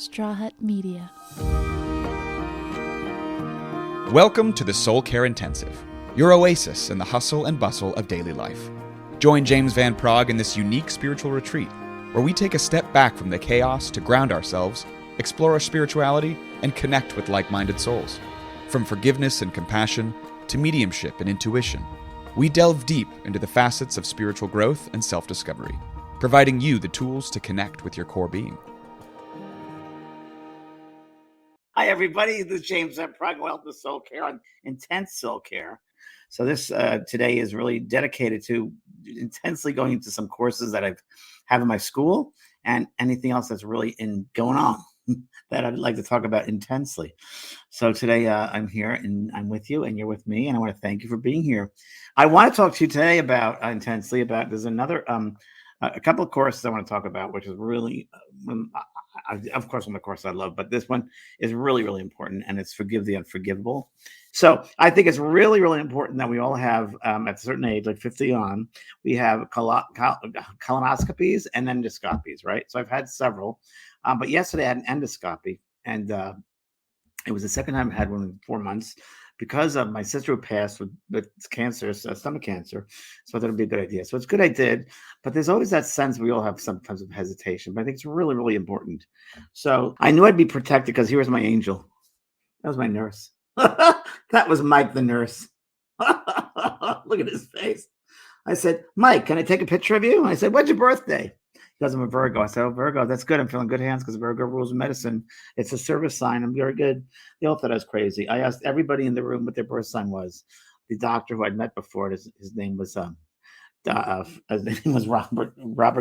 Straw Hut Media. Welcome to the Soul Care Intensive, your oasis in the hustle and bustle of daily life. Join James Van Praagh in this unique spiritual retreat, where we take a step back from the chaos to ground ourselves, explore our spirituality, and connect with like-minded souls. From forgiveness and compassion to mediumship and intuition, we delve deep into the facets of spiritual growth and self-discovery, providing you the tools to connect with your core being. Hi, everybody. This is James Van Praagh, Welcome to Soul Care on Intense Soul Care. So this today is really dedicated to intensely going into some courses that I have in my school and anything else that's really going on that I'd like to talk about intensely. So today I'm here and I'm with you and you're with me, and I want to thank you for being here. I want to talk to you today about there's another a couple of courses I want to talk about, which is really of course, one of the courses I love, but this one is really, really important, and it's Forgive the Unforgivable. So I think it's really, really important that we all have, at a certain age, like 50 on, we have colonoscopies and endoscopies, right? So I've had several, but yesterday I had an endoscopy, and it was the second time I had one in 4 months because of my sister who passed with cancer, stomach cancer. So I thought it'd be a good idea. So it's good I did, but there's always that sense we all have sometimes of hesitation, but I think it's really, really important. So I knew I'd be protected because here's my angel. That was my nurse. That was Mike, the nurse. Look at his face. I said, Mike, can I take a picture of you? And I said, when's your birthday? He goes, I'm a Virgo. I said, oh, Virgo, that's good. I'm feeling good hands because Virgo rules medicine. It's a service sign. I'm very good. They all thought I was crazy. I asked everybody in the room what their birth sign was. The doctor who I'd met before, his name was Robert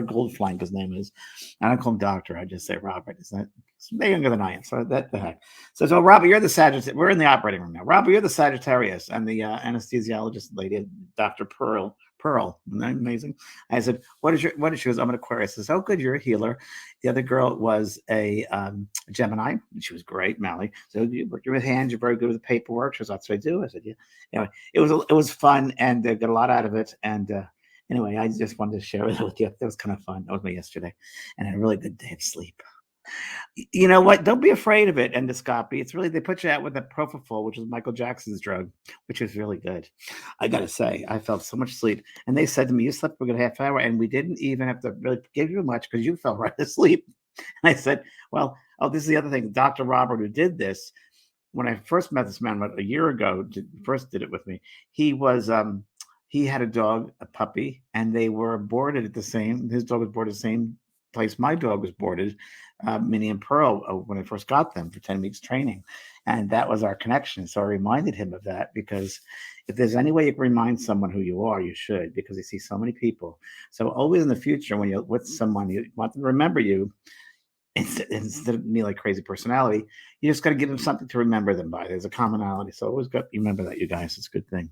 Goldflank, his name is. I don't call him doctor. I just say Robert. It's way younger than I am. So that the heck. So Robert, you're the Sagittarius. We're in the operating room now. Robert, you're the Sagittarius, and the anesthesiologist lady, Dr. Pearl. Isn't that amazing? I said, what is she goes, I'm an Aquarius. I said, oh, good, you're a healer. The other girl was a Gemini. She was great, Mally. So you work with hands, you're very good with the paperwork. She goes, that's what I do. I said, yeah. Anyway, it was fun, and got a lot out of it. And anyway, I just wanted to share it with you. That was kind of fun. That was me yesterday, and I had a really good day of sleep. You know what? Don't be afraid of it, endoscopy. It's really, they put you out with that propofol, which is Michael Jackson's drug, which is really good. I got to say, I felt so much sleep. And they said to me, you slept for a good half hour, and we didn't even have to really give you much because you fell right asleep. And I said, well, this is the other thing. Dr. Robert, who did this, when I first met this man about a year ago, first did it with me, he was... he had a dog, a puppy, and they were boarded his dog was boarded at the same place my dog was boarded, Minnie and Pearl, when I first got them for 10 weeks training. And that was our connection. So I reminded him of that, because if there's any way you can remind someone who you are, you should, because you see so many people. So always in the future, when you're with someone, you want them to remember you, instead of me like crazy personality, you just got to give them something to remember them by. There's a commonality. So always remember that, you guys. It's a good thing.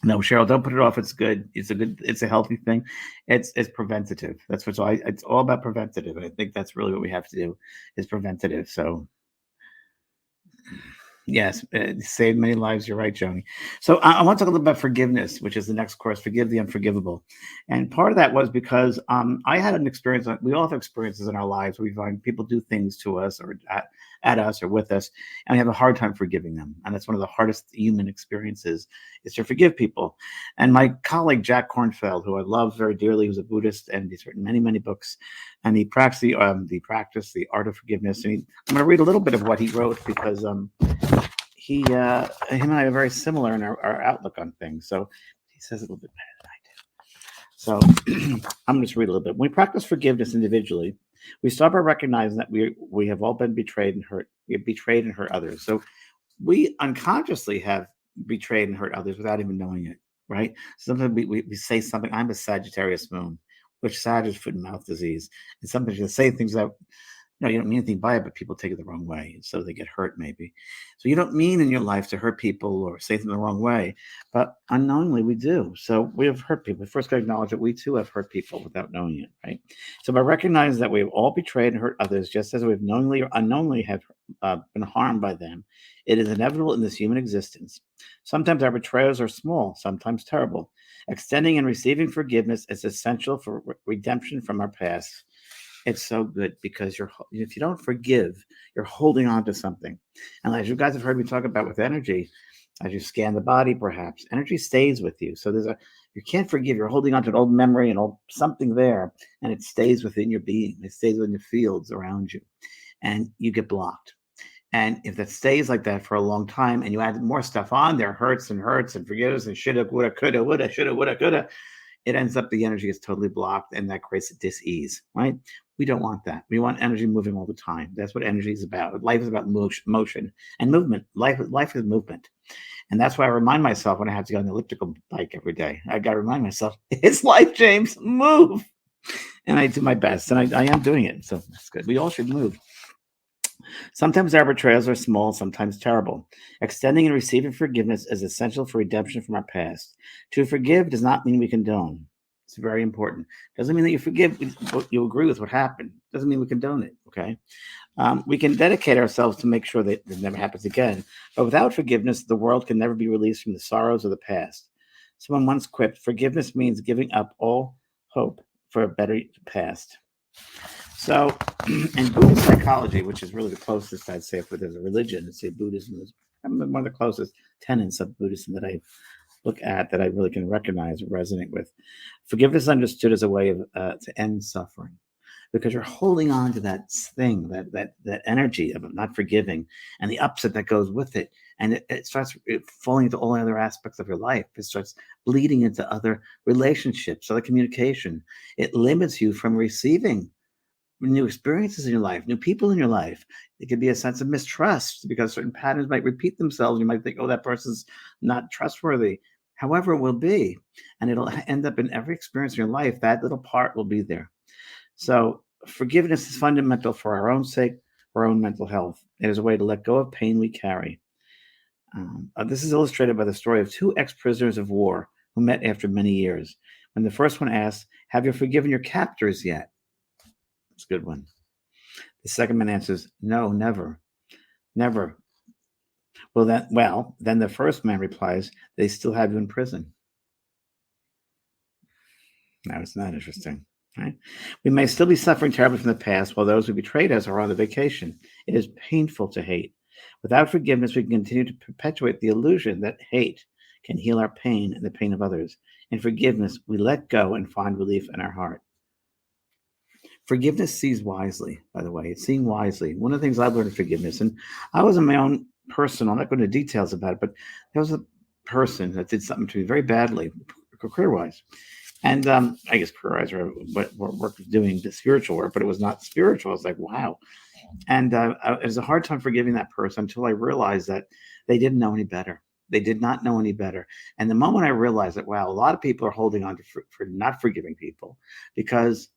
No, Cheryl, don't put it off. It's good. It's a healthy thing. It's preventative. That's what's it's all about preventative. And I think that's really what we have to do, is preventative. So yes, saved many lives. You're right, Joni. So I want to talk a little about forgiveness, which is the next course, Forgive the Unforgivable. And part of that was because I had an experience. We all have experiences in our lives where we find people do things to us or at us or with us, and we have a hard time forgiving them. And that's one of the hardest human experiences, is to forgive people. And my colleague, Jack Kornfeld, who I love very dearly, who's a Buddhist, and he's written many, many books, and he practiced the art of forgiveness. And I'm going to read a little bit of what he wrote, because him and I are very similar in our outlook on things. So he says it a little bit better than I do. So I'm going to read a little bit. When we practice forgiveness individually, we start by recognizing that we have all been betrayed and hurt. We have betrayed and hurt others. So we unconsciously have betrayed and hurt others without even knowing it, right? Sometimes we say something. I'm a Sagittarius moon, which Sag is foot and mouth disease. And sometimes you say things that, you don't mean anything by it, but people take it the wrong way. So they get hurt maybe. So you don't mean in your life to hurt people or say them the wrong way, but unknowingly we do. So we have hurt people. We first got to acknowledge that we too have hurt people without knowing it, right? So by recognizing that we have all betrayed and hurt others, just as we've knowingly or unknowingly have been harmed by them, it is inevitable in this human existence. Sometimes our betrayals are small, sometimes terrible. Extending and receiving forgiveness is essential for redemption from our past. It's so good because if you don't forgive, you're holding on to something. And as you guys have heard me talk about with energy, as you scan the body, perhaps energy stays with you. So you can't forgive. You're holding on to an old memory and old something there, and it stays within your being. It stays within the fields around you, and you get blocked. And if that stays like that for a long time, and you add more stuff on there, hurts and forgives and shoulda, woulda, coulda, woulda, shoulda, woulda, coulda, it ends up the energy is totally blocked, and that creates a dis-ease, right? We don't want that. We want energy moving all the time. That's what energy is about. Life is about motion and movement. Life is movement. And that's why I remind myself when I have to go on the elliptical bike every day. I got to remind myself, it's life, James, move. And I do my best, and I am doing it. So that's good. We all should move. Sometimes our betrayals are small, sometimes terrible. Extending and receiving forgiveness is essential for redemption from our past. To forgive does not mean we condone. It's very important. Doesn't mean that you forgive, you agree with what happened. Doesn't mean we condone it, okay? We can dedicate ourselves to make sure that it never happens again. But without forgiveness, the world can never be released from the sorrows of the past. Someone once quipped, forgiveness means giving up all hope for a better past. So, in Buddhist psychology, which is really the closest I'd say if there's a religion, I'd say Buddhism is one of the closest tenets of Buddhism that I look at, that I really can recognize and resonate with. Forgiveness is understood as a way of to end suffering, because you're holding on to that thing, that energy of not forgiving, and the upset that goes with it, and it starts falling into all other aspects of your life. It starts bleeding into other relationships, other communication. It limits you from receiving new experiences in your life, new people in your life. It could be a sense of mistrust because certain patterns might repeat themselves. You might think, oh, that person's not trustworthy. However, it will be, and it'll end up in every experience in your life. That little part will be there. So forgiveness is fundamental for our own sake, for our own mental health. It is a way to let go of pain we carry. This is illustrated by the story of two ex-prisoners of war who met after many years. When the first one asked, have you forgiven your captors yet? It's a good one. The second man answers, no, never, never. Then the first man replies, they still have you in prison. Now, it's not interesting, right? We may still be suffering terribly from the past while those who betrayed us are on the vacation. It is painful to hate. Without forgiveness, we can continue to perpetuate the illusion that hate can heal our pain and the pain of others. In forgiveness, we let go and find relief in our heart. Forgiveness sees wisely, by the way. It's seeing wisely. One of the things I've learned in forgiveness, and I was in my own personal, I'm not going into details about it, but there was a person that did something to me very badly, career-wise. And I guess career-wise or what work was doing, the spiritual work, but it was not spiritual. I was like, wow. And it was a hard time forgiving that person until I realized that they didn't know any better. They did not know any better. And the moment I realized that, wow, a lot of people are holding on to for not forgiving people because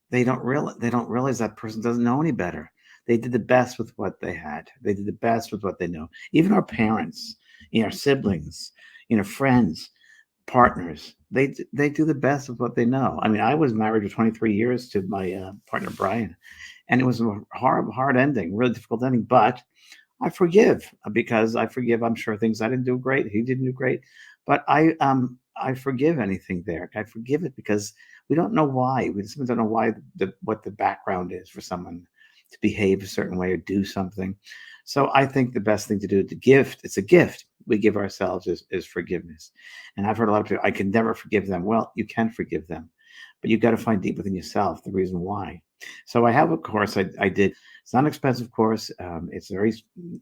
they don't realize that person doesn't know any better. They did the best with what they had. They did the best with what they know. Even our parents, our siblings, friends, partners, they do the best with what they know. I mean, I was married for 23 years to my partner Brian, and it was a hard ending, really difficult ending. But I forgive because I forgive. I'm sure things I didn't do great, he didn't do great, but I forgive anything there. I forgive it because we don't know why. We just don't know why what the background is for someone to behave a certain way or do something. So I think the best thing to do to gift, it's a gift we give ourselves is forgiveness. And I've heard a lot of people, I can never forgive them. Well, you can forgive them, but you've got to find deep within yourself the reason why. So I have a course I did. It's not an expensive course. It's very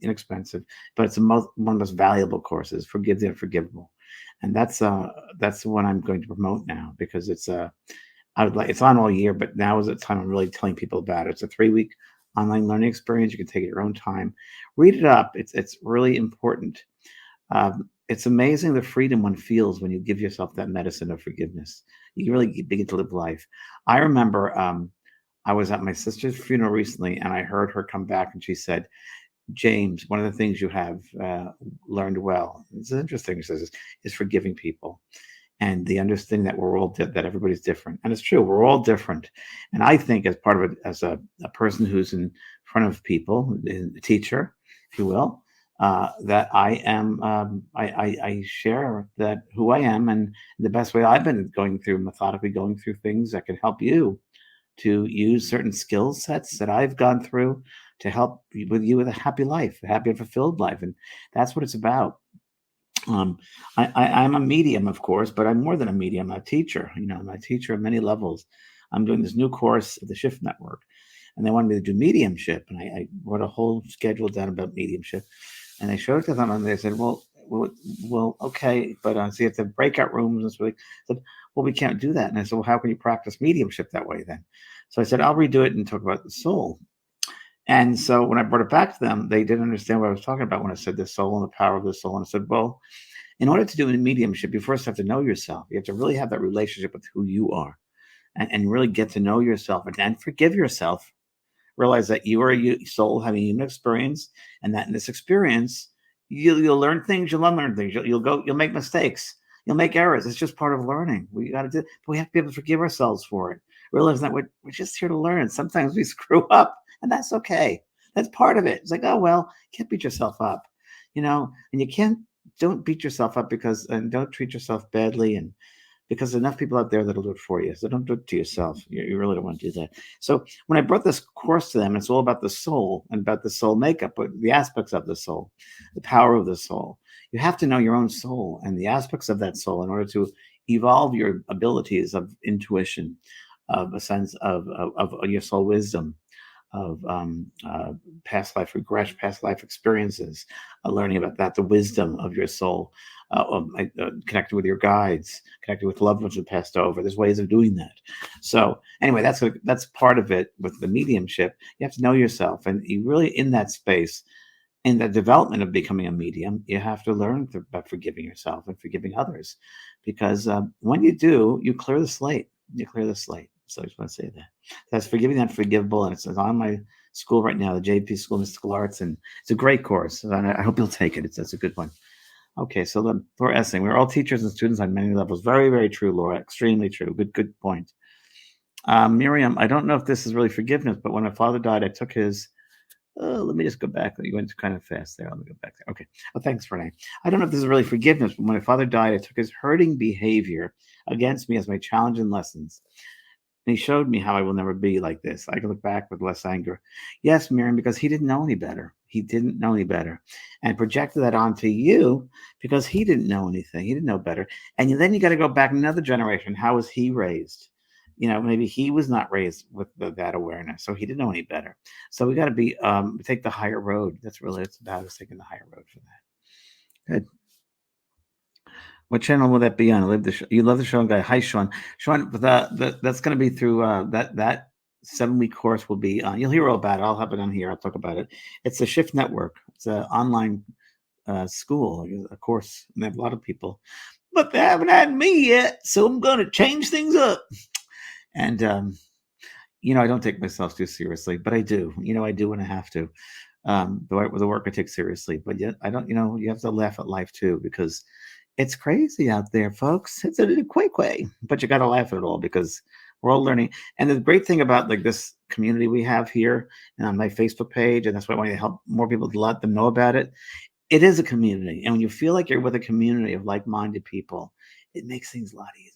inexpensive, but it's one of the most valuable courses, Forgive the Unforgivable. And that's the one I'm going to promote now because it's it's on all year, but now is the time I'm really telling people about it. It's a 3-week online learning experience. You can take it your own time. Read it up. It's really important. It's amazing the freedom one feels when you give yourself that medicine of forgiveness. You really begin to live life. I remember I was at my sister's funeral recently, and I heard her come back, and she said, James, one of the things you have learned well, this is interesting, she says, is forgiving people and the understanding that we're all that everybody's different. And it's true, we're all different. And I think as part of it, as a person who's in front of people, a teacher, if you will, that I am, I share that who I am and the best way I've been methodically going through things that can help you to use certain skill sets that I've gone through to help with a happy life, a happy and fulfilled life. And that's what it's about. Um, I'm a medium, of course, but I'm more than a medium. I'm a teacher. I'm a teacher at many levels. I'm doing this new course at the Shift Network, and they wanted me to do mediumship, and I wrote a whole schedule down about mediumship, and they showed it to them, and they said, well, okay, but so you have to have breakout rooms and so. I said, well, we can't do that, and I said, well, how can you practice mediumship that way then? So I said, I'll redo it and talk about the soul. And so when I brought it back to them, they didn't understand what I was talking about when I said the soul and the power of the soul. And I said, well, in order to do a mediumship, you first have to know yourself. You have to really have that relationship with who you are and really get to know yourself and forgive yourself. Realize that you are a soul having a human experience, and that in this experience, you'll learn things, you'll unlearn things, you'll make mistakes, you'll make errors. It's just part of learning. We got to do, but we have to be able to forgive ourselves for it. Realize that we're just here to learn. Sometimes we screw up, and that's okay. That's part of it. It's like, oh well, you can't beat yourself up, and you can't. Don't beat yourself up and don't treat yourself badly, and because enough people out there that'll do it for you. So don't do it to yourself. You really don't want to do that. So when I brought this course to them, it's all about the soul and about the soul makeup, but the aspects of the soul, the power of the soul. You have to know your own soul and the aspects of that soul in order to evolve your abilities of intuition, of a sense of your soul wisdom, of past life regression, past life experiences, learning about that, the wisdom of your soul, connecting with your guides, connecting with loved ones who passed over. There's ways of doing that. So anyway, that's part of it with the mediumship. You have to know yourself, and you really in that space, in the development of becoming a medium, you have to learn about forgiving yourself and forgiving others, because when you do, you clear the slate. You clear the slate. So I just want to say that. That's Forgiving the Unforgivable, and it's on my school right now, the JP School of Mystical Arts, and it's a great course. And I hope you'll take it. That's a good one. Okay, so Laura Essing, we're all teachers and students on many levels. Very, very true, Laura. Extremely true. Good point. Miriam, I don't know if this is really forgiveness, but when my father died, I took his. Let me just go back. You went kind of fast there. Let me go back there. Okay. Well, thanks, Renee. I don't know if this is really forgiveness, but when my father died, I took his hurting behavior against me as my challenge and lessons. And he showed me how I will never be like this. I can look back with less anger. Yes, Miriam, because he didn't know any better. He didn't know any better. And projected that onto you because he didn't know anything. He didn't know better. And then you got to go back another generation. How was he raised? Maybe he was not raised with that awareness, so he didn't know any better. So we got to take the higher road. That's really it's about, is taking the higher road for that. Good. What channel will that be on? You love the show, guy. Hi, Sean. Sean, that's going to be through that 7-week course will be. You'll hear all about it. I'll have it on here. I'll talk about it. It's the Shift Network. It's an online school, a course, and they have a lot of people, but they haven't had me yet. So I'm going to change things up. And I don't take myself too seriously, but I do. I do when I have to. The work I take seriously, but yet I don't. You have to laugh at life too, because it's crazy out there, folks. It's a quick way, but you got to laugh at it all because we're all learning. And the great thing about this community we have here and on my Facebook page, and that's why I want to help more people to let them know about it. It is a community, and when you feel like you're with a community of like-minded people, it makes things a lot easier.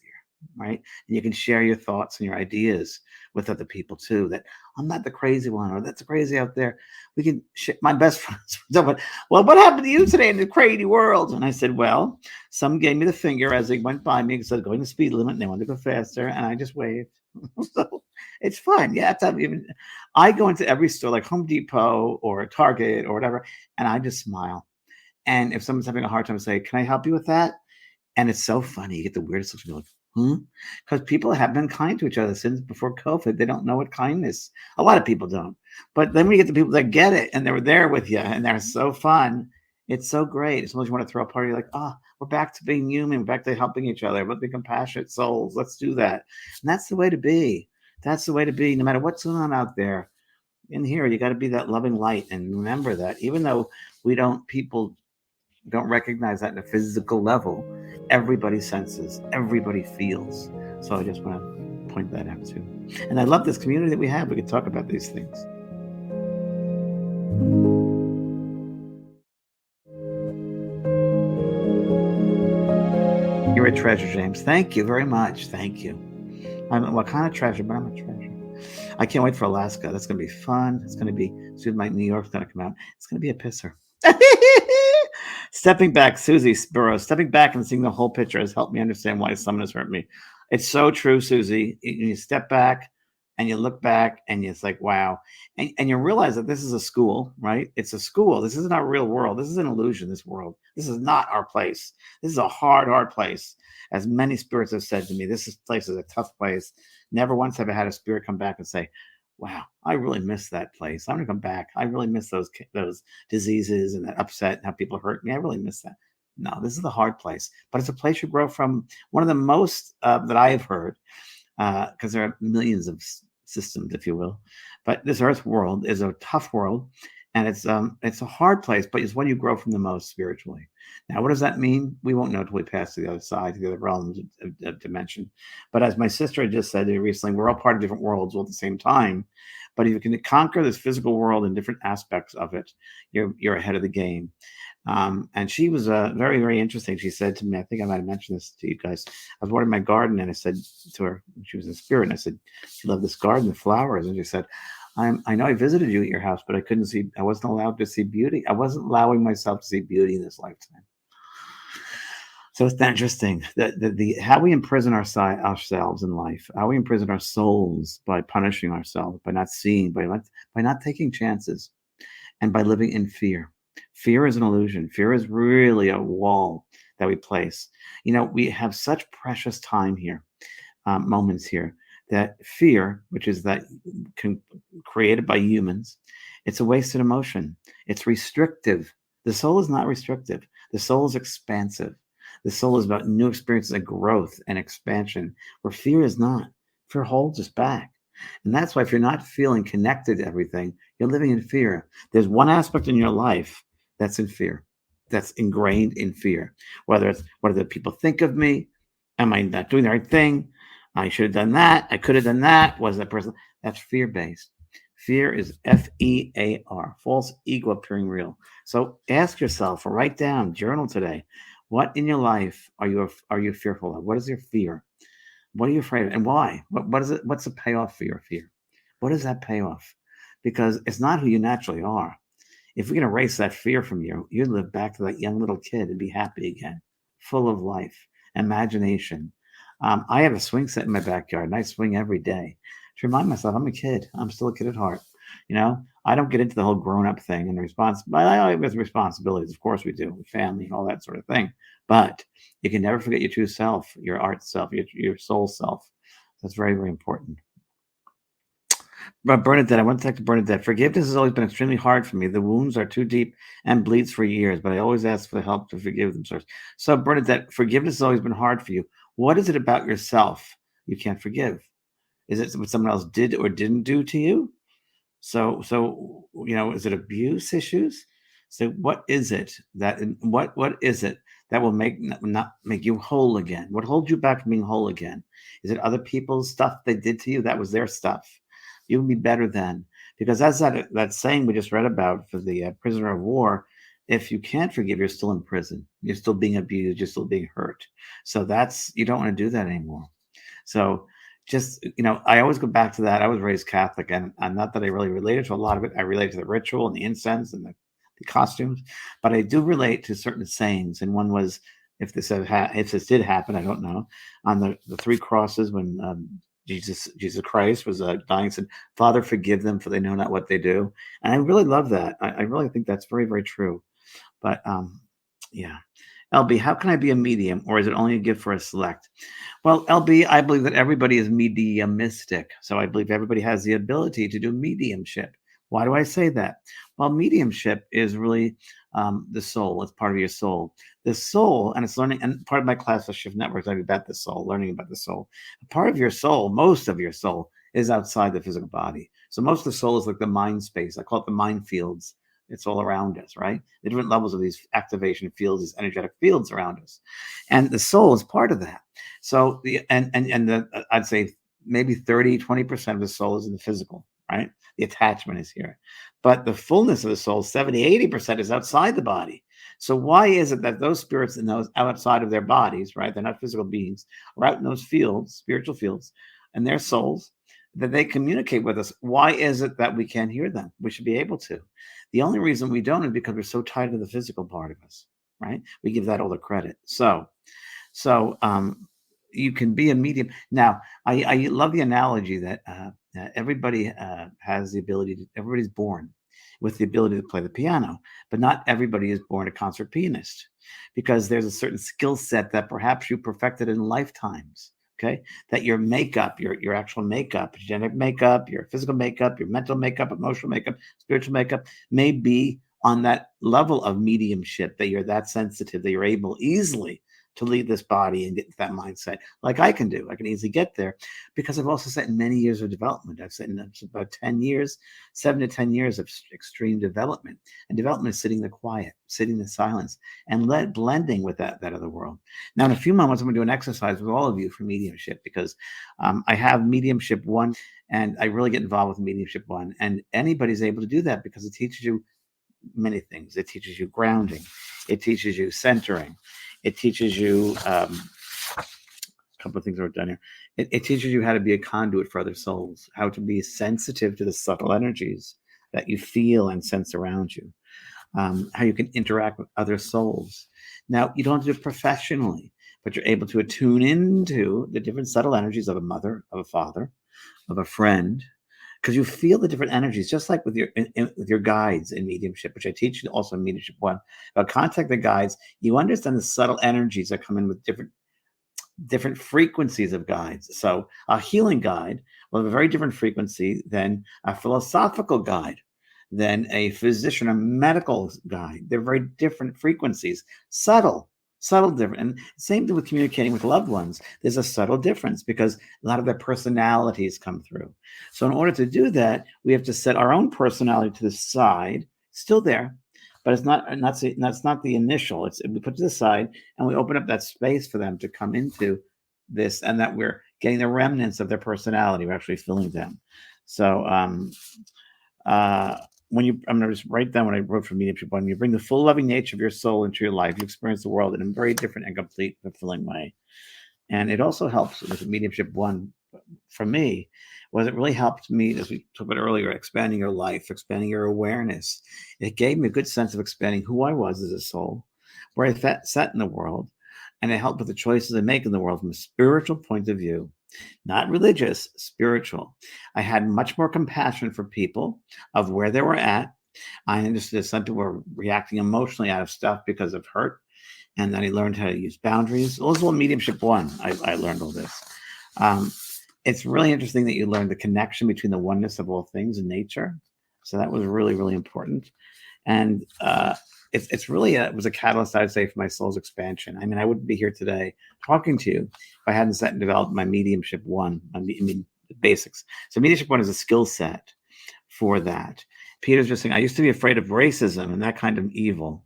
Right? And you can share your thoughts and your ideas with other people too, that I'm not the crazy one, or that's crazy out there. We can my best friends. Well, what happened to you today in the crazy world? And I said, well, some gave me the finger as they went by me instead of going the speed limit, and they wanted to go faster, and I just waved. So it's fun. Yeah, I go into every store like Home Depot or Target or whatever, and I just smile. And if someone's having a hard time, I say, can I help you with that? And it's so funny. You get the weirdest looks. You're like, because people have been kind to each other since before COVID. They don't know what kindness. A lot of people don't. But then we get the people that get it, and they're there with you, and they're so fun. It's so great. As much as you want to throw a party, like, we're back to being human, we're back to helping each other, we're compassionate souls. Let's do that. And that's the way to be. That's the way to be, no matter what's going on out there. In here, you got to be that loving light, and remember that even though people don't recognize that in a physical level, everybody senses, everybody feels. So I just want to point that out too. And I love this community that we have. We can talk about these things. You're a treasure, James. Thank you very much. Thank you. I'm what kind of treasure, but I'm a treasure. I can't wait for Alaska. That's going to be fun. It's going to be soon. My New York's going to come out. It's going to be a pisser. Stepping back, Susie Burrows, stepping back and seeing the whole picture has helped me understand why someone has hurt me. It's so true, Susie. You step back and you look back and it's like, wow. And you realize that this is a school, right? It's a school. This isn't our real world. This is an illusion, this world. This is not our place. This is a hard, hard place. As many spirits have said to me, place is a tough place. Never once have I had a spirit come back and say, wow, I really miss that place. I'm going to come back. I really miss those diseases and that upset and how people hurt me. I really miss that. No, this is the hard place, but it's a place you grow from. One of the most that I have heard, because there are millions of systems, if you will, but this earth world is a tough world, and it's a hard place, but it's when you grow from the most spiritually. Now, what does that mean? We won't know until we pass to the other side, to the other realms of dimension. But as my sister had just said recently, we're all part of different worlds all at the same time. But if you can conquer this physical world and different aspects of it, you're ahead of the game. And she was very, very interesting. She said to me, I think I might have mentioned this to you guys. I was watering my garden, and I said to her, she was in spirit, and I said, "You love this garden, the flowers." And she said, I know I visited you at your house, but I wasn't allowed to see beauty. I wasn't allowing myself to see beauty in this lifetime. So it's interesting that how we imprison ourselves in life, how we imprison our souls by punishing ourselves, by not seeing, by not taking chances, and by living in fear. Fear is an illusion. Fear is really a wall that we place. We have such precious time here, moments here, that fear, which is created by humans, it's a wasted emotion. It's restrictive. The soul is not restrictive. The soul is expansive. The soul is about new experiences and growth and expansion, where fear is not. Fear holds us back. And that's why if you're not feeling connected to everything, you're living in fear. There's one aspect in your life that's in fear, that's ingrained in fear. Whether it's, what do the people think of me? Am I not doing the right thing? I should have done that. I could have done that. Was that person? That's fear-based. Fear is FEAR, false ego appearing real. So ask yourself, or write down, journal today. What in your life are you fearful of? What is your fear? What are you afraid of, and why? What is it? What's the payoff for your fear? What is that payoff? Because it's not who you naturally are. If we can erase that fear from you, you'd live back to that young little kid and be happy again, full of life, imagination. I have a swing set in my backyard, and I swing every day to remind myself I'm a kid. I'm still a kid at heart. I don't get into the whole grown-up thing and I have responsibilities. Of course we do, family, all that sort of thing. But you can never forget your true self, your art self, your soul self. That's very, very important. But Bernadette, I want to talk to Bernadette. Forgiveness has always been extremely hard for me. The wounds are too deep and bleeds for years, but I always ask for the help to forgive themselves. So Bernadette, forgiveness has always been hard for you. What is it about yourself you can't forgive? Is it what someone else did or didn't do to you? So is it abuse issues? So what is it that will not make you whole again? What holds you back from being whole again? Is it other people's stuff they did to you? That was their stuff. You will be better then, because that's that saying we just read about for the prisoner of war. If you can't forgive, you're still in prison. You're still being abused. You're still being hurt. So you don't want to do that anymore. So just, I always go back to that. I was raised Catholic, and not that I really related to a lot of it. I relate to the ritual and the incense and the costumes, but I do relate to certain sayings. And one was, if this did happen, I don't know, on the three crosses when Jesus Christ was dying, said, "Father, forgive them, for they know not what they do." And I really love that. I really think that's very, very true. But yeah. LB, how can I be a medium, or is it only a gift for a select? Well, LB, I believe that everybody is mediumistic. So I believe everybody has the ability to do mediumship. Why do I say that? Well, mediumship is really the soul. It's part of your soul. The soul, and it's learning, and part of my class of Shift Networks, I'm about the soul, learning about the soul. Part of your soul, most of your soul, is outside the physical body. So most of the soul is like the mind space. I call it the mind fields. It's all around us, right? The different levels of these activation fields, these energetic fields around us, and the soul is part of that. So I'd say maybe 30-20% of the soul is in the physical, right? The attachment is here, but the fullness of the soul, 70-80%, is outside the body. So why is it that those spirits in those outside of their bodies, right? They're not physical beings, are out in those fields, spiritual fields, and their souls. that they communicate with us. Why is it that we can't hear them? We should be able to. The only reason we don't is because we're so tied to the physical part of us, right? We give that all the credit. So you can be a medium. Now, I love the analogy that everybody has the ability to, everybody's born with the ability to play the piano, but not everybody is born a concert pianist, because there's a certain skill set that perhaps you perfected in lifetimes. Okay, that your makeup, your actual makeup, genetic makeup, your physical makeup, your mental makeup, emotional makeup, spiritual makeup may be on that level of mediumship, that you're that sensitive, that you're able easily to leave this body and get that mindset, like I can do. I can easily get there because I've also set in many years of development. I've set in about 10 years, 7 to 10 years of extreme development. And development is sitting in the quiet, sitting in the silence, and blending with that other world. Now, in a few moments, I'm going to do an exercise with all of you for mediumship, because I have mediumship 1, and I really get involved with mediumship 1. And anybody's able to do that because it teaches you many things. It teaches you grounding. It teaches you centering. It teaches you a couple of things are done here. It teaches you how to be a conduit for other souls, how to be sensitive to the subtle energies that you feel and sense around you, how you can interact with other souls. Now, you don't have to do it professionally, but you're able to attune into the different subtle energies of a mother, of a father, of a friend, because you feel the different energies, just like with your guides in mediumship, which I teach you also in mediumship 1. About contact the guides, you understand the subtle energies that come in with different frequencies of guides. So a healing guide will have a very different frequency than a philosophical guide, than a physician or medical guide. They're very different frequencies, subtle different. And same thing with communicating with loved ones. There's a subtle difference because a lot of their personalities come through. So in order to do that, we have to set our own personality to the side, still there, but it's not the initial. We put to the side and we open up that space for them to come into this, and that we're getting the remnants of their personality. We're actually filling them. So I'm going to just write down what I wrote for mediumship 1. You bring the full loving nature of your soul into your life. You experience the world in a very different and complete, fulfilling way. And it also helps with mediumship 1 for me, was it really helped me, as we talked about earlier, expanding your life, expanding your awareness. It gave me a good sense of expanding who I was as a soul, where I sat in the world, and it helped with the choices I make in the world from a spiritual point of view. Not religious, spiritual. I had much more compassion for people of where they were at. I understood that some people were reacting emotionally out of stuff because of hurt. And then I learned how to use boundaries. It was all mediumship 1. I learned all this. It's really interesting that you learned the connection between the oneness of all things in nature. So that was really, really important. And it's really it was a catalyst, I'd say, for my soul's expansion. I mean, I wouldn't be here today talking to you if I hadn't sat and developed my mediumship 1. I mean, the basics. So mediumship 1 is a skill set for that. Peter's just saying, I used to be afraid of racism and that kind of evil.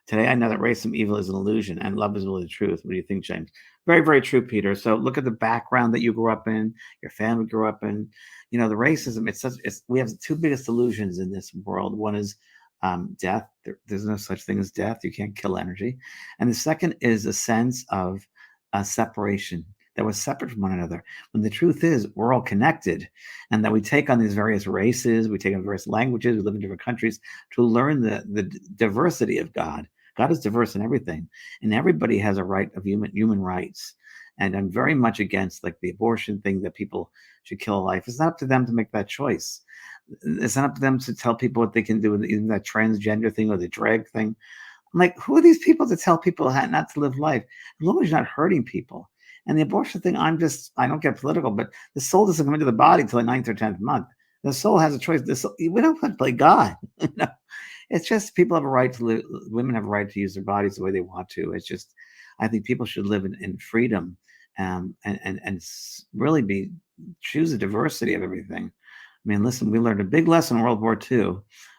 Today, I know that racism, evil is an illusion, and love is really the truth. What do you think, James? Very, very true, Peter. So look at the background that you grew up in, your family grew up in. You know, the racism, we have 2 biggest illusions in this world. One is death. There's no such thing as death. You can't kill energy. And the second is a sense of separation, that we're separate from one another. When the truth is, we're all connected, and that we take on these various races, we take on various languages, we live in different countries to learn the diversity of God. God is diverse in everything, and everybody has a right of human rights. And I'm very much against like the abortion thing, that people should kill a life. It's not up to them to make that choice. It's not up to them to tell people what they can do with even that transgender thing or the drag thing. I'm like, who are these people to tell people not to live life? As long as you're not hurting people. And the abortion thing, I don't get political, but the soul doesn't come into the body until the 9th or 10th month. The soul has a choice. We don't have to play God. It's just people have a right to live. Women have a right to use their bodies the way they want to. It's just, I think people should live in freedom, and really choose the diversity of everything. I mean, listen, we learned a big lesson in World War II.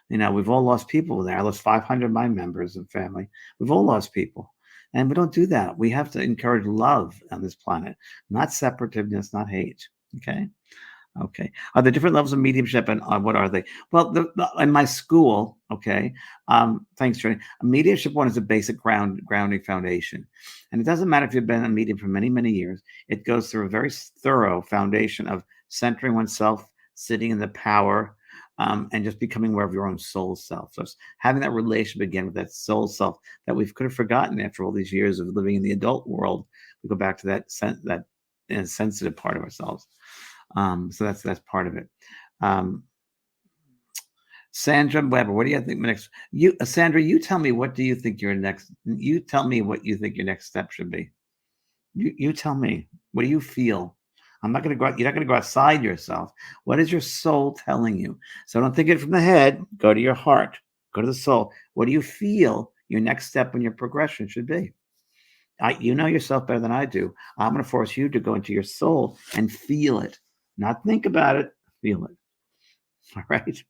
You know, we've all lost people there. I lost 500 of my members of family. We've all lost people. And we don't do that. We have to encourage love on this planet, not separativeness, not hate. Okay. Are there different levels of mediumship, and what are they? Well, in my school, okay. Thanks, Trini. Mediumship 1 is a basic grounding foundation, and it doesn't matter if you've been a medium for many, many years. It goes through a very thorough foundation of centering oneself, sitting in the power, and just becoming aware of your own soul self. So it's having that relationship again with that soul self that we could have forgotten after all these years of living in the adult world. We go back to that sensitive part of ourselves. So that's part of it. Um, Sandra Weber, what do you think next? Sandra, you tell me what do you think your next? You tell me what you think your next step should be. You tell me. What do you feel? I'm not going to go out. You're not going to go outside yourself. What is your soul telling you? So don't think it from the head. Go to your heart. Go to the soul. What do you feel your next step in your progression should be? You know yourself better than I do. I'm going to force you to go into your soul and feel it. Not think about it. Feel it. All right.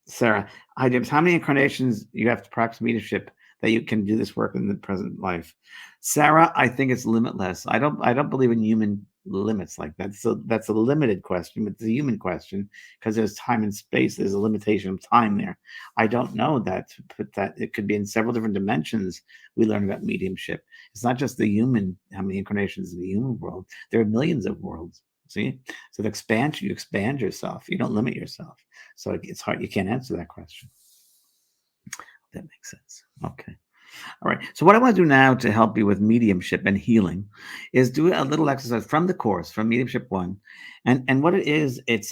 Sarah, hi James. How many incarnations you have to practice mediumship that you can do this work in the present life? Sarah, I think it's limitless. I don't believe in human limits like that. So that's a limited question, but it's a human question because there's time and space. There's a limitation of time there. I don't know that, but that it could be in several different dimensions. We learn about mediumship. It's not just the human, how many incarnations in the human world. There are millions of worlds. See, so the expansion, you expand yourself. You don't limit yourself. So it's hard. You can't answer that question. That makes sense. Okay. All right. So what I want to do now to help you with mediumship and healing is do a little exercise from the course, from Mediumship 1. And what it is, it's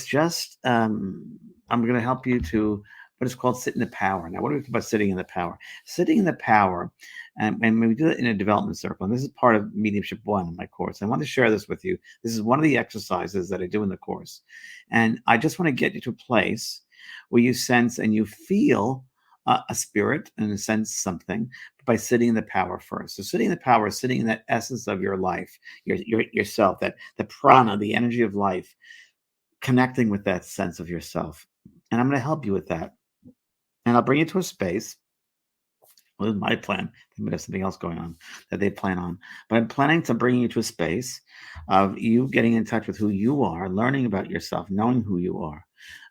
just I'm going to help you to what is called sit in the power. Now, what do we talk about sitting in the power? Sitting in the power, and we do it in a development circle. And this is part of Mediumship 1 in my course. I want to share this with you. This is one of the exercises that I do in the course. And I just want to get you to a place where you sense and you feel a spirit and sense something by sitting in the power first. So sitting in the power is sitting in that essence of your life, yourself, that the prana, the energy of life, connecting with that sense of yourself. And I'm going to help you with that. And I'll bring you to a space. Well, this is my plan. Maybe there's something else going on that they plan on. But I'm planning to bring you to a space of you getting in touch with who you are, learning about yourself, knowing who you are,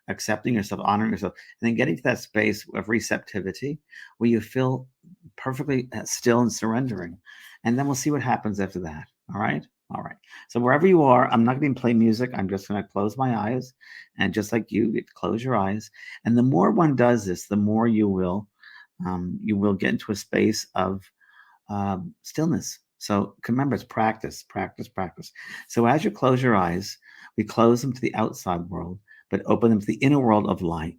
accepting yourself, honoring yourself, and then getting to that space of receptivity where you feel perfectly still and surrendering. And then we'll see what happens after that. All right? All right. So wherever you are, I'm not going to play music. I'm just going to close my eyes. And just like you close your eyes. And the more one does this, the more you will get into a space of stillness. So remember, it's practice, practice, practice. So as you close your eyes, we close them to the outside world, but open them to the inner world of light.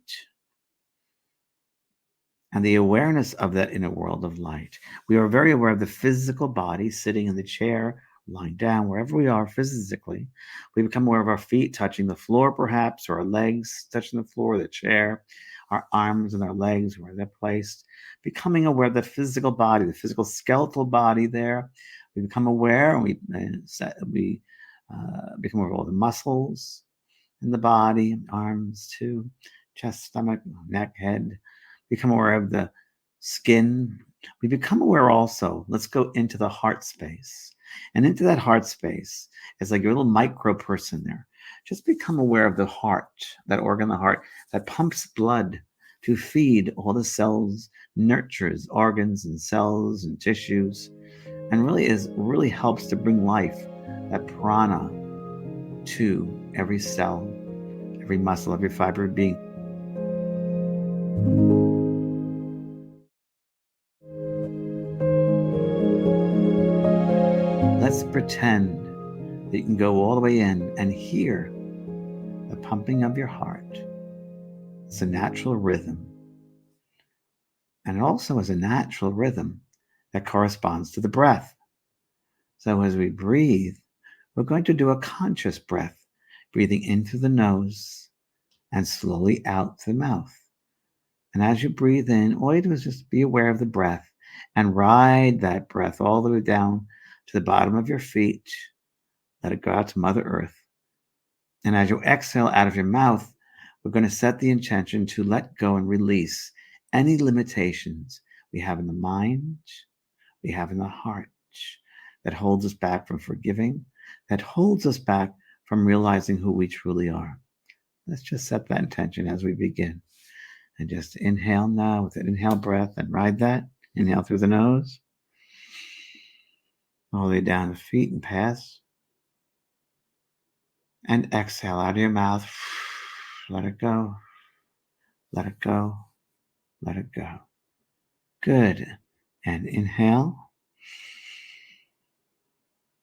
And the awareness of that inner world of light. We are very aware of the physical body sitting in the chair, lying down, wherever we are physically. We become aware of our feet touching the floor, perhaps, or our legs touching the floor, the chair, our arms and our legs, where they're placed. Becoming aware of the physical body, the physical skeletal body there. We become aware, and we become aware of all the muscles in the body, arms too, chest, stomach, neck, head. Become aware of the skin. We become aware also, let's go into the heart space. And into that heart space, it's like your little micro person there. Just become aware of the heart, that organ, the heart, that pumps blood to feed all the cells, nurtures organs and cells and tissues, and really helps to bring life, that prana, to every cell, every muscle, every fiber of being. Let's pretend that you can go all the way in and hear the pumping of your heart. It's a natural rhythm. And it also is a natural rhythm that corresponds to the breath. So as we breathe, we're going to do a conscious breath, breathing in through the nose and slowly out through the mouth. And as you breathe in, all you do is just be aware of the breath and ride that breath all the way down to the bottom of your feet. Let it go out to Mother Earth. And as you exhale out of your mouth, we're going to set the intention to let go and release any limitations we have in the mind, we have in the heart, that holds us back from forgiving, that holds us back from realizing who we truly are. Let's just set that intention as we begin. And just inhale now with an inhale breath and ride that. Inhale through the nose, all the way down the feet and pass. And exhale out of your mouth. Let it go. Let it go. Let it go. Good. And inhale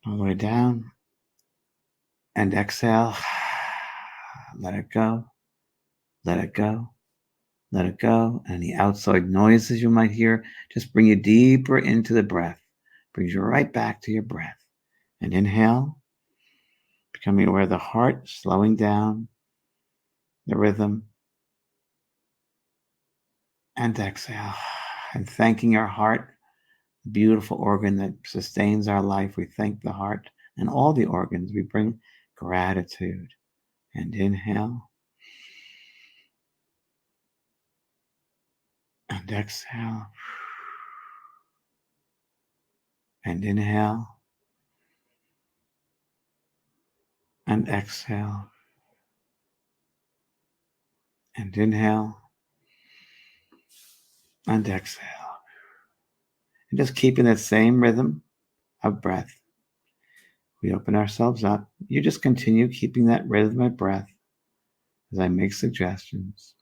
all the way down. And exhale. Let it go. Let it go. Let it go. And the outside noises you might hear just bring you deeper into the breath. Brings you right back to your breath. And inhale, becoming aware of the heart slowing down, the rhythm. And exhale. And thanking our heart, the beautiful organ that sustains our life. We thank the heart and all the organs. We bring gratitude. And inhale. And exhale. And inhale. And exhale. And inhale. And exhale. And just keeping that same rhythm of breath. We open ourselves up. You just continue keeping that rhythm of breath as I make suggestions.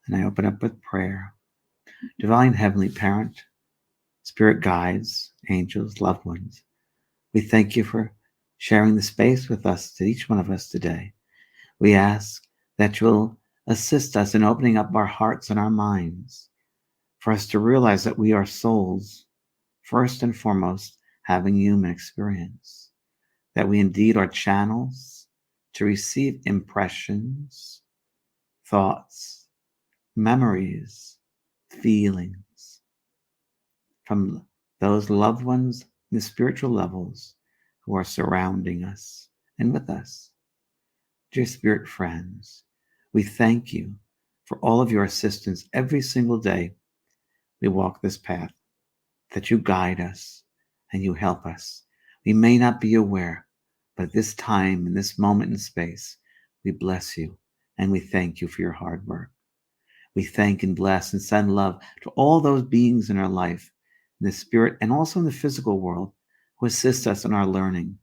And I open up with prayer. Divine Heavenly Parent, Spirit guides, angels, loved ones, we thank you for sharing the space with us, to each one of us today. We ask that you'll assist us in opening up our hearts and our minds for us to realize that we are souls, first and foremost, having human experience, that we indeed are channels to receive impressions, thoughts, memories, feelings from those loved ones in the spiritual levels who are surrounding us and with us. Dear spirit friends, we thank you for all of your assistance every single day we walk this path, that you guide us and you help us. We may not be aware, but at this time, in this moment in space, we bless you and we thank you for your hard work. We thank and bless and send love to all those beings in our life, in the spirit and also in the physical world, who assist us in our learning,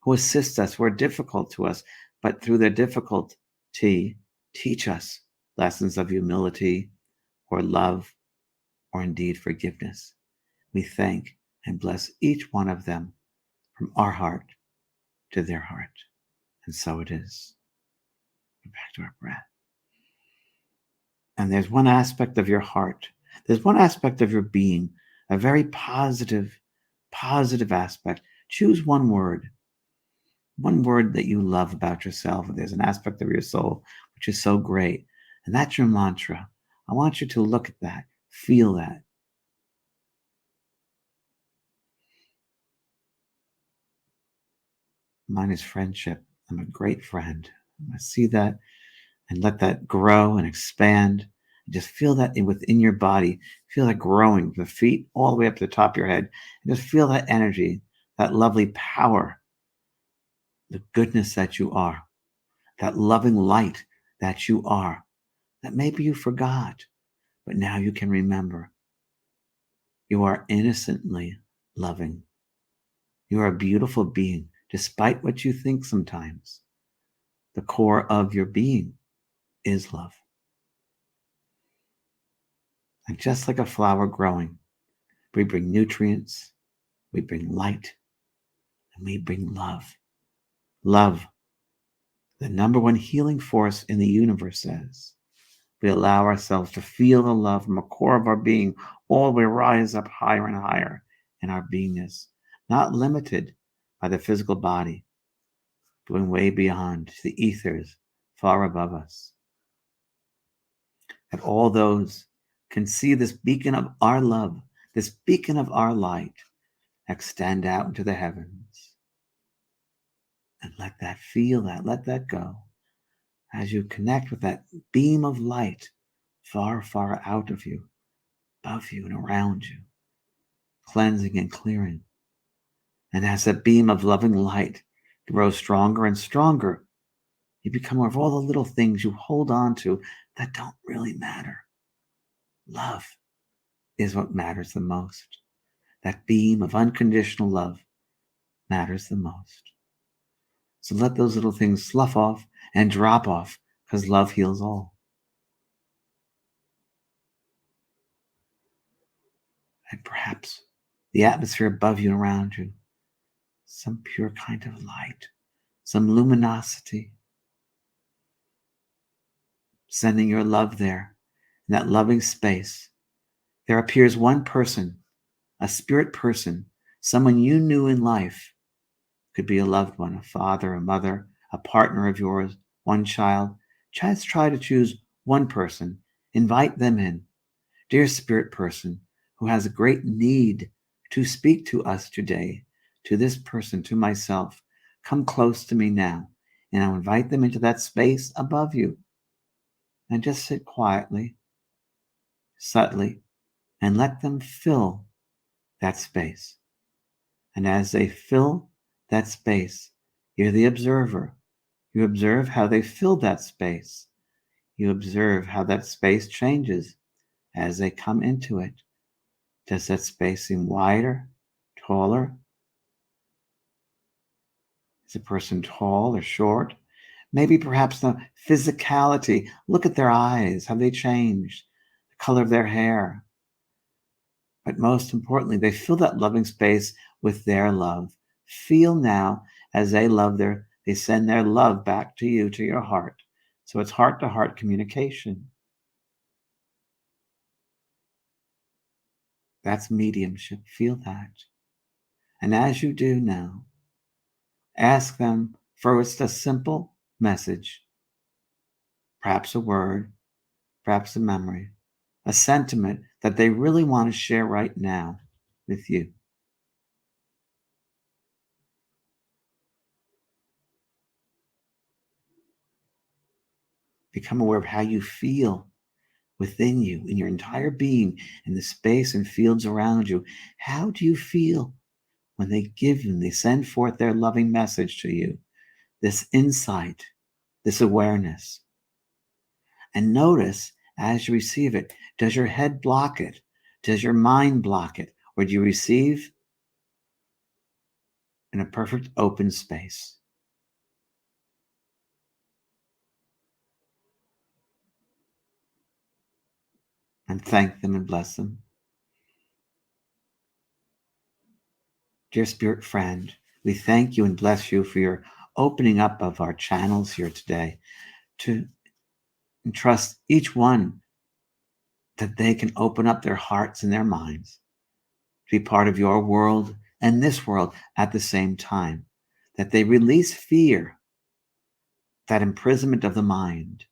who assist us, who are difficult to us, but through their difficulty, teach us lessons of humility or love or indeed forgiveness. We thank and bless each one of them from our heart to their heart. And so it is. Go back to our breath. And there's one aspect of your heart, there's one aspect of your being, a very positive aspect. Choose one word that you love about yourself. There's an aspect of your soul which is so great, and that's your mantra. I want you to look at that, feel that. Mine is friendship. I'm a great friend. I see that and let that grow and expand. Just feel that within your body. Feel that growing from the feet all the way up to the top of your head. And just feel that energy, that lovely power, the goodness that you are, that loving light that you are, that maybe you forgot, but now you can remember. You are innocently loving. You are a beautiful being, despite what you think sometimes. The core of your being is love. And just like a flower growing, we bring nutrients, we bring light, and we bring love. Love, the number one healing force in the universe, says. We allow ourselves to feel the love from the core of our being, all the way rise up higher and higher in our beingness, not limited by the physical body, going way beyond to the ethers far above us. That all those can see this beacon of our love, this beacon of our light, extend out into the heavens. And let that feel that, let that go. As you connect with that beam of light far, far out of you, above you and around you, cleansing and clearing. And as that beam of loving light grows stronger and stronger, you become aware of all the little things you hold on to that don't really matter. Love is what matters the most. That beam of unconditional love matters the most. So let those little things slough off and drop off, because love heals all. And perhaps the atmosphere above you and around you, some pure kind of light, some luminosity, sending your love there, in that loving space. There appears one person, a spirit person, someone you knew in life. Could be a loved one, a father, a mother, a partner of yours, one child. Just try to choose one person. Invite them in. Dear spirit person who has a great need to speak to us today, to this person, to myself, come close to me now. And I'll invite them into that space above you. And just sit quietly, subtly, and let them fill that space. And as they fill that space, you're the observer. You observe how they fill that space. You observe how that space changes as they come into it. Does that space seem wider, taller? Is a person tall or short? Maybe perhaps the physicality. Look at their eyes. Have they changed? The color of their hair. But most importantly, they fill that loving space with their love. Feel now as they send their love back to you, to your heart. So it's heart to heart communication. That's mediumship. Feel that. And as you do now, ask them for just a simple message, perhaps a word, perhaps a memory, a sentiment that they really want to share right now with you. Become aware of how you feel within you, in your entire being, in the space and fields around you. How do you feel when they send forth their loving message to you? This insight, this awareness. And notice as you receive it, does your head block it? Does your mind block it? Or do you receive in a perfect open space? And thank them and bless them. Dear spirit friend, we thank you and bless you for your opening up of our channels here today to entrust each one that they can open up their hearts and their minds to be part of your world and this world at the same time, that they release fear, that imprisonment of the mind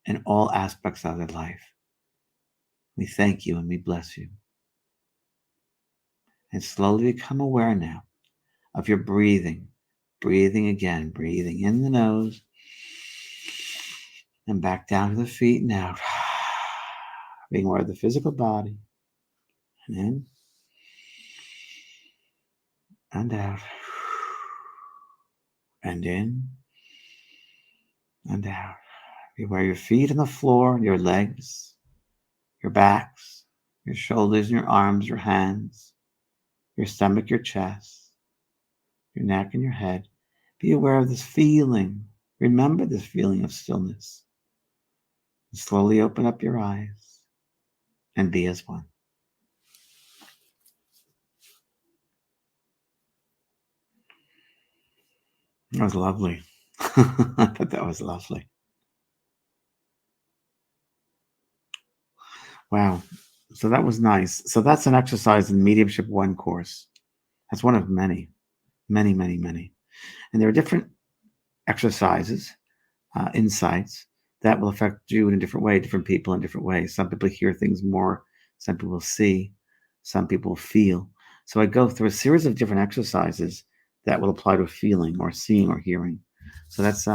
in all aspects of their life. We thank you and we bless you. And slowly become aware now of your breathing. Breathing again, breathing in the nose and back down to the feet and out. Being aware of the physical body. And in and out. And in and out. Be aware of your feet on the floor, your legs, your backs, your shoulders and your arms, your hands, your stomach, your chest, your neck and your head. Be aware of this feeling. Remember this feeling of stillness. And slowly open up your eyes and be as one. That was lovely. I thought that was lovely. Wow. So that was nice. So that's an exercise in Mediumship 1 course. That's one of many, many, many, many. And there are different exercises, insights that will affect you in a different way, different people in different ways. Some people hear things more, some people see, some people feel. So I go through a series of different exercises that will apply to feeling or seeing or hearing. So that's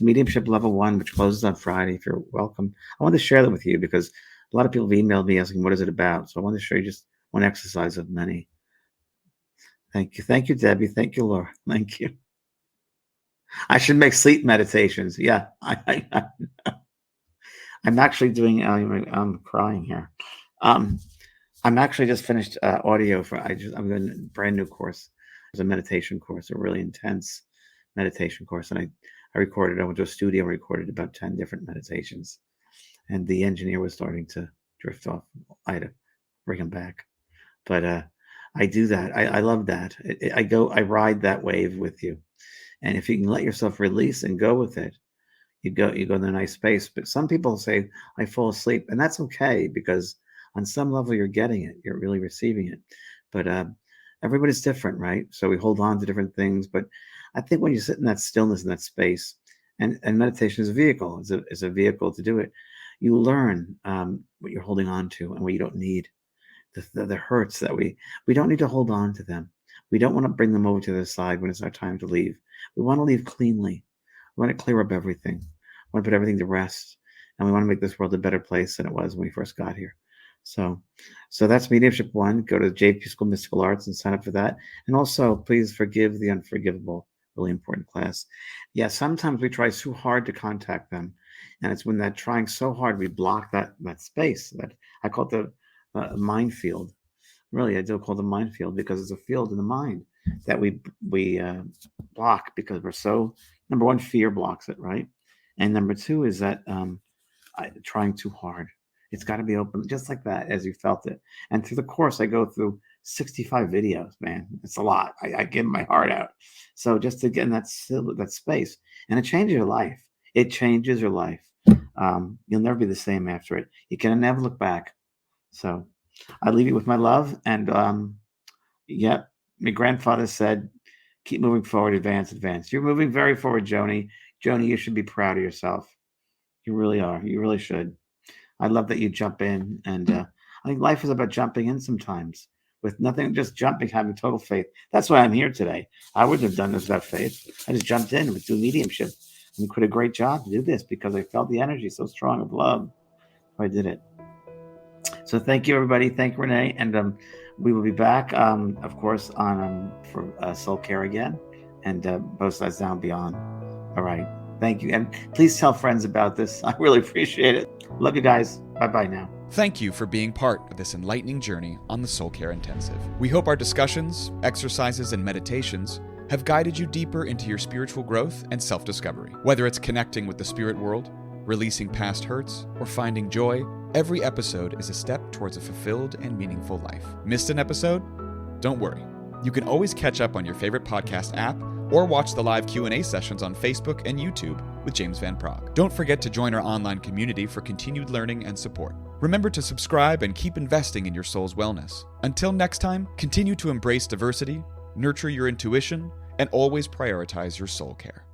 Mediumship Level 1, which closes on Friday. If you're welcome, I want to share that with you because a lot of people have emailed me asking, what is it about? So I want to show you just one exercise of many. Thank you. Thank you, Debbie. Thank you, Laura. Thank you. I should make sleep meditations. Yeah. I'm actually doing, I'm crying here. I'm actually just finished audio I'm doing a brand new course. It's a meditation course, a really intense meditation course, and I recorded. I went to a studio and recorded about 10 different meditations, and the engineer was starting to drift off. I had to bring him back, but I do that. I love that. I ride that wave with you, and if you can let yourself release and go with it, you go in a nice space. But some people say I fall asleep, and that's okay, because on some level you're getting it, you're really receiving it. But everybody's different, right? So we hold on to different things. But I think when you sit in that stillness, in that space, and meditation is a vehicle, is a vehicle to do it. You learn what you're holding on to and what you don't need. The hurts that we don't need to hold on to them. We don't want to bring them over to the side when it's our time to leave. We want to leave cleanly. We want to clear up everything. We want to put everything to rest, and we want to make this world a better place than it was when we first got here. So that's Mediumship 1. Go to JP School of Mystical Arts and sign up for that. And also, please forgive the unforgivable. Really important class. Yeah, sometimes we try so hard to contact them, and it's when that trying so hard we block that space. That I call it the minefield. Really, I do call it the minefield, because it's a field in the mind that we block, because we're so, number one, fear blocks it, right? And number two is that trying too hard. It's got to be open, just like that, as you felt it. And through the course, I go through 65 videos, man. It's a lot. I give my heart out. So just to get in that space, and it changes your life. It changes your life. You'll never be the same after it. You can never look back. So I leave you with my love. And my grandfather said, keep moving forward, advance, advance. You're moving very forward, Joni. Joni, you should be proud of yourself. You really are. You really should. I love that you jump in. And I think life is about jumping in sometimes, with nothing, just jumping, having total faith. That's why I'm here today. I wouldn't have done this without faith. I just jumped in with doing mediumship and quit a great job to do this, because I felt the energy so strong of love. I did it. So thank you, everybody. Thank you, Renee. And we will be back, of course, on for Soul Care again, and Both Sides Down Beyond. All right. Thank you. And please tell friends about this. I really appreciate it. Love you guys. Bye-bye now. Thank you for being part of this enlightening journey on the Soul Care Intensive. We hope our discussions, exercises, and meditations have guided you deeper into your spiritual growth and self-discovery. Whether it's connecting with the spirit world, releasing past hurts, or finding joy, every episode is a step towards a fulfilled and meaningful life. Missed an episode? Don't worry. You can always catch up on your favorite podcast app, or watch the live Q&A sessions on Facebook and YouTube with James Van Praagh. Don't forget to join our online community for continued learning and support. Remember to subscribe and keep investing in your soul's wellness. Until next time, continue to embrace diversity, nurture your intuition, and always prioritize your soul care.